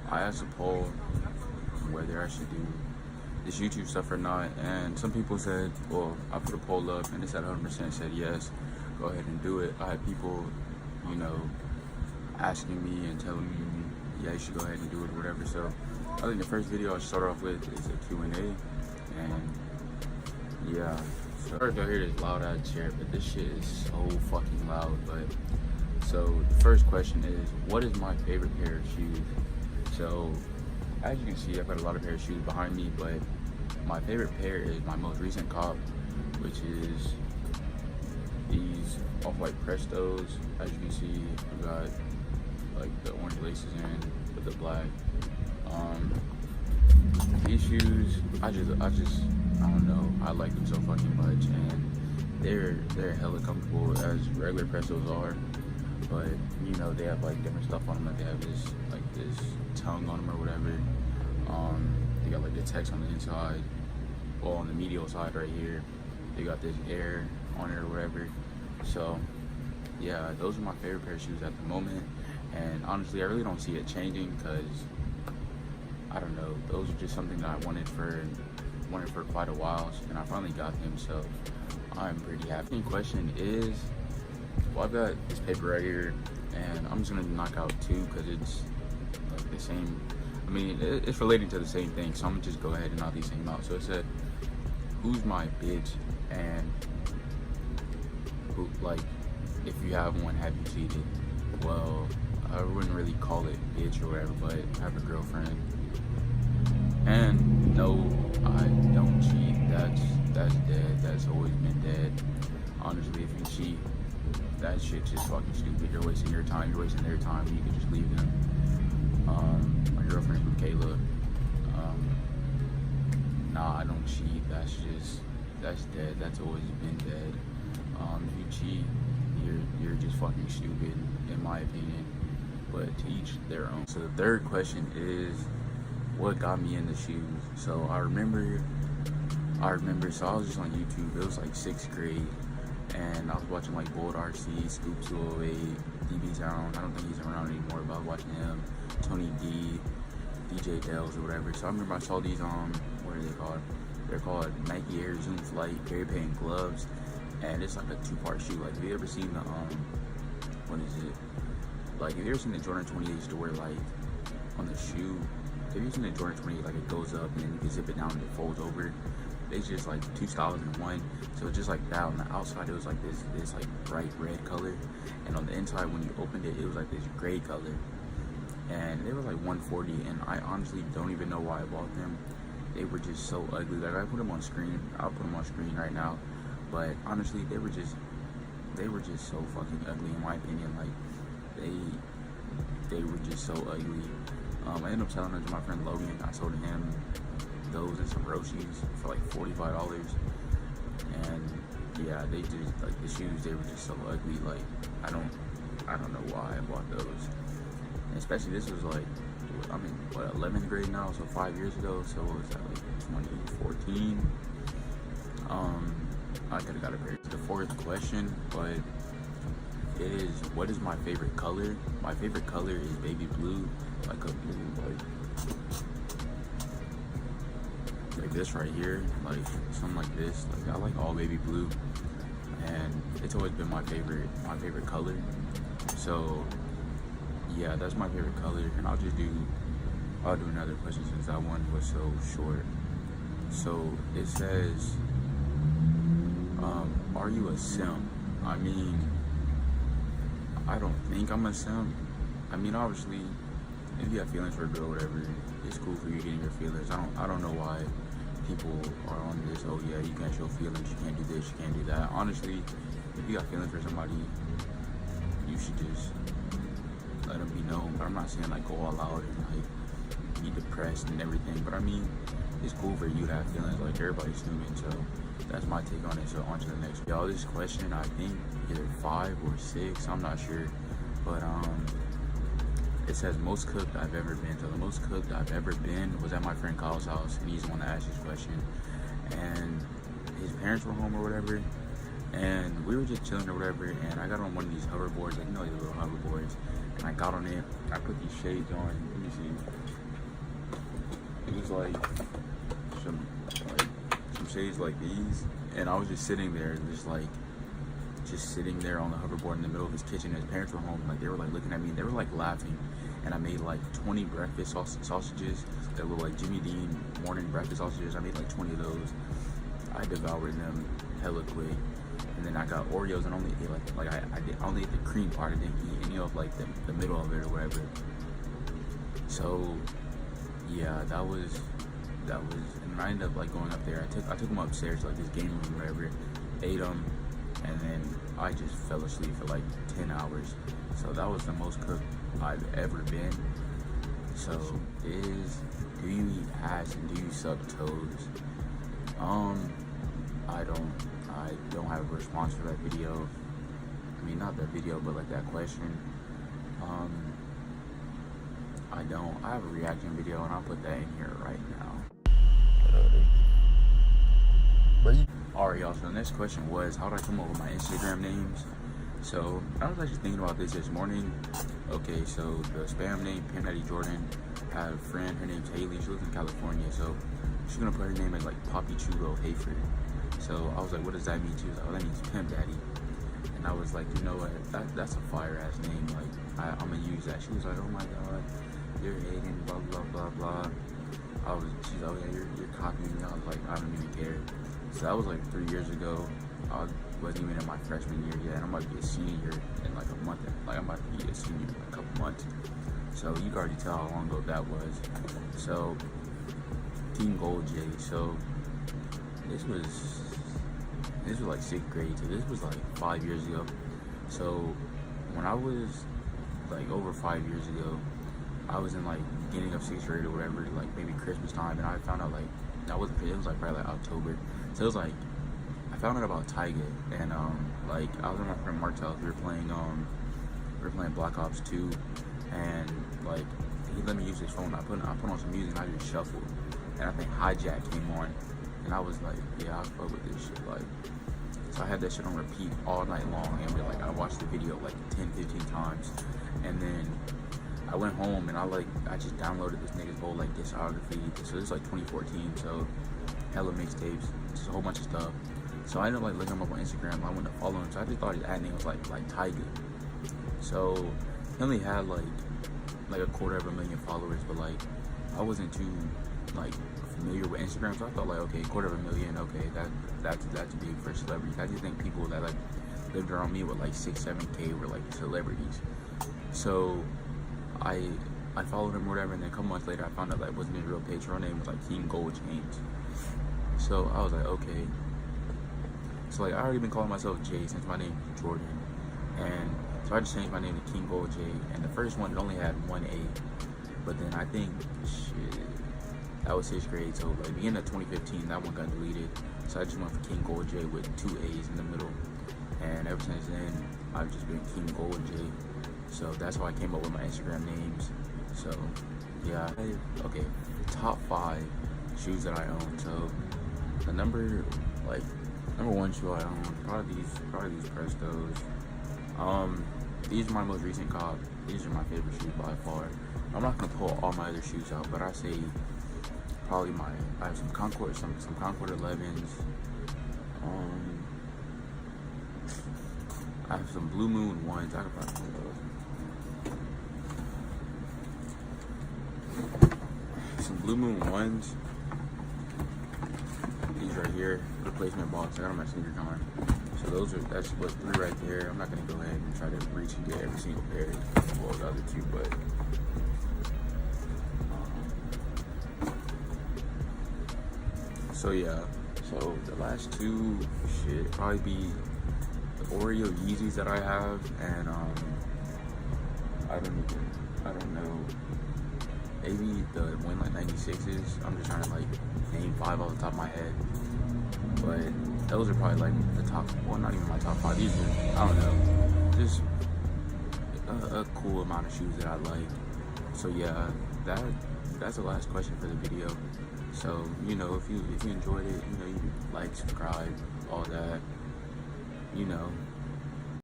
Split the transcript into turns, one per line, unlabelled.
I asked a poll whether I should do this YouTube stuff or not, and some people said, well, I put a poll up and it said 100% said yes, go ahead and do it. I had people, you know, asking me and telling me, yeah, you should go ahead and do it or whatever. So I think the first video I should start off with is a Q&A, and yeah. So first I hear this loud ass chair, but this shit is so fucking loud. But so the first question is, what is my favorite pair of shoes? So as you can see, I've got a lot of pair of shoes behind me, but my favorite pair is my most recent cop, which is these off-white Prestos. As you can see, we got like the orange laces in with the black. These shoes, I don't know, I like them so fucking much, and they're hella comfortable as regular Prestos are. But you know, they have like different stuff on them. Like they have this tongue on them or whatever. They got like the text on the inside, well, on the medial side right here. They got this air on it or whatever. So yeah, those are my favorite pair of shoes at the moment. And honestly, I really don't see it changing, because I don't know, those are just something that I wanted for quite a while, and I finally got them, so I'm pretty happy. The question is, well, I've got this paper right here, and I'm just gonna knock out two because it's like the same. I mean, it's relating to the same thing, so I'm gonna just go ahead and knock these things out. So it said, who's my bitch, and who, like, if you have one, have you cheated? Well, I wouldn't really call it bitch or whatever, but I have a girlfriend. And no, I don't cheat. That's dead. That's always been dead. Honestly, if you cheat, that shit's just fucking stupid. You're wasting your time. You're wasting their time. You can just leave them. My girlfriend's with Kayla. Nah, I don't cheat. That's dead. That's always been dead. If you cheat, you're just fucking stupid, in my opinion. But to each their own. So the third question is, what got me into shoes? So I remember, so I was just on YouTube. It was like 6th grade, and I was watching like Bold RC, Scoop 208, DB Town. I don't think he's around anymore, but I was watching him, Tony D, DJ Dells or whatever. So I remember I saw these what are they called? They're called Nike Air Zoom Flight Gary Payne gloves, and it's like a 2-part shoe. Like, have you ever seen the what is it? Like, have you ever seen the Jordan 28s to wear like on the shoe? Have you seen the Jordan 28, like it goes up and then you can zip it down and it folds over? It's just like 2 styles in one. So it's just like that. On the outside, it was like this like bright red color, and on the inside, when you opened it, it was like this gray color. And they were like $140, and I honestly don't even know why I bought them. They were just so ugly. Like, I put them on screen. I'll put them on screen right now. But honestly, they were just so fucking ugly, in my opinion. Like, they were just so ugly. I ended up selling them to my friend Logan. I sold him those and some Roshis for like $45. And yeah, they just, like, the shoes, they were just so ugly. Like, I don't know why I bought those. And especially, this was like, I mean, what, 11th grade now, so 5 years ago. So what was that, like 2014? I could have got a pair. The fourth question, but it is, what is my favorite color? My favorite color is baby blue, like a blue, like this right here, like something like this. Like, I like all baby blue, and it's always been my favorite color. So yeah, that's my favorite color, and I'll do another question since that one was so short. So it says, are you a simp? I mean, I don't think I'm a simp. I mean, obviously, if you have feelings for a girl or whatever, it's cool for you getting your feelings. I don't know why people are on this, oh yeah, you can't show feelings, you can't do this, you can't do that. Honestly, if you got feelings for somebody, you should just let them be known. But I'm not saying like go all out and like be depressed and everything. But I mean, it's cool for you to have feelings, like everybody's human. So that's my take on it. So on to the next. Y'all, this question, I think either 5 or 6, I'm not sure. But it says most cooked I've ever been. So the most cooked I've ever been was at my friend Kyle's house, and he's the one that asked this question. And his parents were home or whatever, And we were just chilling or whatever, and I got on one of these hoverboards, like, you know, these little hoverboards, and I got on it. I put these shades on. Let me see. It was like some shades like these, and I was just sitting there, just sitting there on the hoverboard in the middle of his kitchen. His parents were home, like they were like looking at me, and they were like laughing. And I made like 20 breakfast sausages that look like Jimmy Dean morning breakfast sausages. I made like 20 of those. I devoured them hella quick. And then I got Oreos and only ate I only ate the cream part. I didn't eat any of like the middle of it or whatever. So yeah, that was and I ended up like going up there. I took them upstairs to like this game room or whatever, ate them, and then I just fell asleep for like 10 hours. So that was the most cooked I've ever been. So do you eat ass and do you suck toes? I don't have a response for that video. I mean, not that video, but like that question. I don't. I have a reaction video, and I'll put that in here right now. Alright, y'all, so the next question was, how did I come up with my Instagram names? So, I was actually thinking about this morning. Okay, so the spam name, Pimp Daddy Jordan, I have a friend, her name's Haley, she lives in California, so she's gonna put her name as like Poppy Chulo Hayford. So I was like, what does that mean? She was like, oh, that means Pimp Daddy. And I was like, you know what, that's a fire ass name, like, I'm gonna use that. She was like, oh my god, you're hating, blah, blah, blah, blah. She's like, oh yeah, you're copying me. I was like, I don't even care. So that was like 3 years ago. I wasn't even in my freshman year yet, and I'm about to be a senior in like a month. Like, I'm about to be a senior in a couple months. So you can already tell how long ago that was. So Team Gold J. So this was like 6th grade. So this was like 5 years ago. So when I was like over 5 years ago, I was in like beginning of 6th grade or whatever, like maybe Christmas time, and I found out like it was like probably like October. So it was like I found out about Tyga, and like I was with my friend Martel. We were playing Black Ops 2, and like he let me use his phone. I put on some music, and I just shuffled, and I think Hijack came on, and I was like, yeah, I fuck with this shit. Like, so I had that shit on repeat all night long, and like I watched the video like 10-15 times, and then I went home and I just downloaded this nigga's whole like discography. So this is like 2014, so hella mixtapes, just a whole bunch of stuff. So I ended up like looking him up on Instagram. I went to follow him, so I just thought his ad name was like Tyga. So he only had like 250,000 followers, but like I wasn't too like familiar with Instagram, so I thought like, okay, 250,000, okay, that's big for celebrities. I just think people that like lived around me with like 6-7K were like celebrities. So I followed him or whatever, and then a couple months later I found out that wasn't his real page. Her name was like King Gold James. So I was like, okay. So like I already been calling myself Jay since my name is Jordan, and so I just changed my name to King Gold J. And the first one, it only had 1 A, but then I think that was 6th grade. So like beginning of 2015, that one got deleted. So I just went for King Gold J with 2 A's in the middle, and ever since then I've just been King Gold J. So that's how I came up with my Instagram names. So yeah, okay, top 5 shoes that I own. So the number 1 shoe I own, probably these Prestos. These are my most recent cop. These are my favorite shoes by far. I'm not gonna pull all my other shoes out, but I say probably I have some Concord 11s. I have some Blue Moon 1s. I could probably pull those. Some Blue Moon 1s. These right here, replacement box. I got them at sneaker con. So that's what 3 right there. I'm not gonna go ahead and try to reach and get every single pair. Well, the other 2, but so yeah. So the last 2 should probably be the Oreo Yeezys that I have, and I don't know. Maybe the Winlight 96s. I'm just trying to like name 5 off the top of my head. But those are probably like the top, well, not even my top 5. These are, I don't know, just a cool amount of shoes that I like. So yeah, that's the last question for the video. So, you know, if you enjoyed it, you know, you can like, subscribe, all that. you know,